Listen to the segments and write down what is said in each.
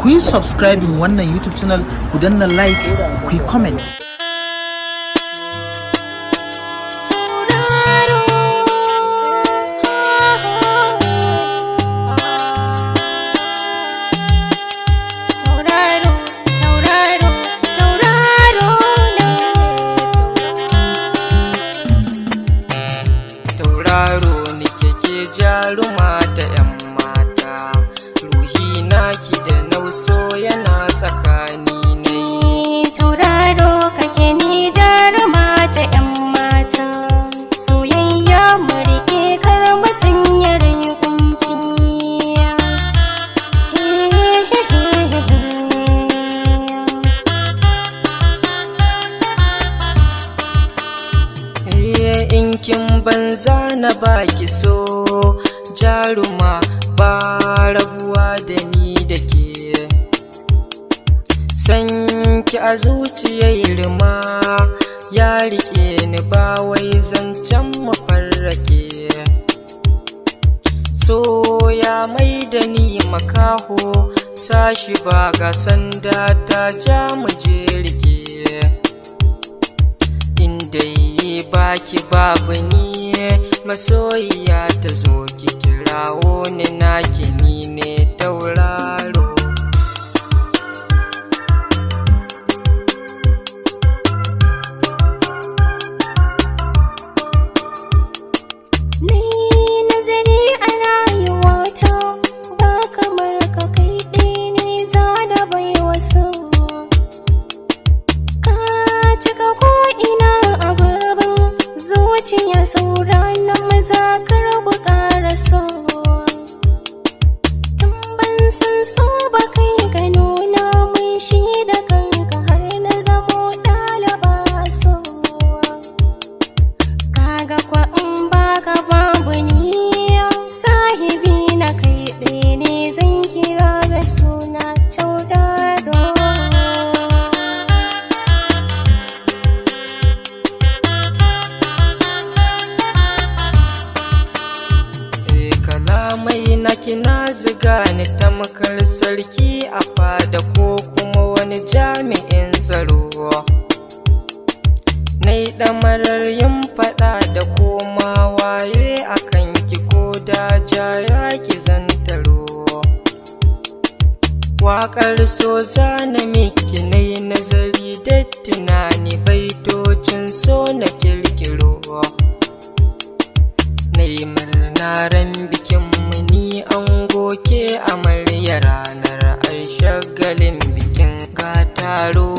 ku yi subscribing wannan YouTube channel, ku danna like, ku yi comment. Tauraro ni keke jaruma ta 'yan mata, ruhi naki da nauso yana tsakani nai. Tauraro kake ni jaruma ta 'yan mata, soyayya mu riƙe kar mu sanya rai kunci. In kin banza na baki so, jaruma ba rabuwa da ni da ke. Sanki a zuciyar rima ya riƙe ni ba wai zancen mafarrake. So ya mai da ni makaho, sashi ba ga sanda ta ja mu je rike. Indai baki babu ni masoyiya ta zo ki kirawo ni naki ni ne tauraro. Ni nazari a rayuwata, ba kamar ka kai ɗaya ne za da bai wasu. Ka cika ko'ina a gurbin zuciya, sauran na maza kar ku ƙara so. Tun ban san so ba kai ka nuna mun shi da kanka, har na zamo ɗaliba so. Kaga kwa in baka babu ni, sahibi na kai ɗaya ne zan kira da suna tauraro. Kalamai na kina ziga ni tamkar sarki a fada ko kuma wani jami'in tsaro. Nai ɗamarar yin faɗa da koma waye a kanki ko da jaya ki zantaro. Waƙar so zana miki nai nazari da tunani, baitocin so na kirkiro. Nai murna ran bikin mu ni an goke amarya, ranar ai shagalin bikin ga taro.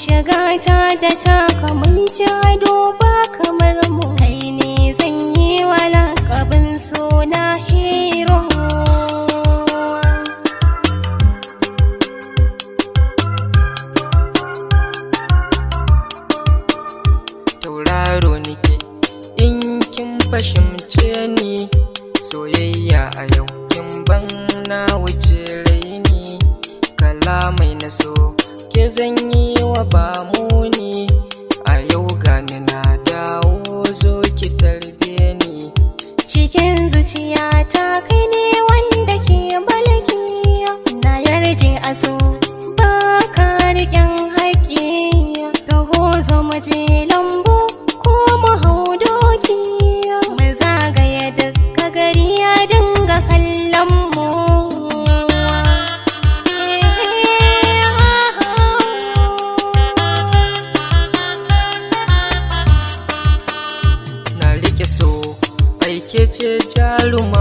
Shigata da taka mun ci ado ba kamar mu, kai ne zan yi wa lakabin suna hero. Tauraro nike in kin fahimce ni, soyayya a yau kin ban na wuce raini. Kalamai na so ke zan yi wa ba muni, a yau gani na dawo zo ki tarbe ni. Cikin zuciyata kai ne wanda ke balki, na yarje a so ba ka riƙen haƙƙi. Taho zo mu je lambu ko mu hau doki, maza jarum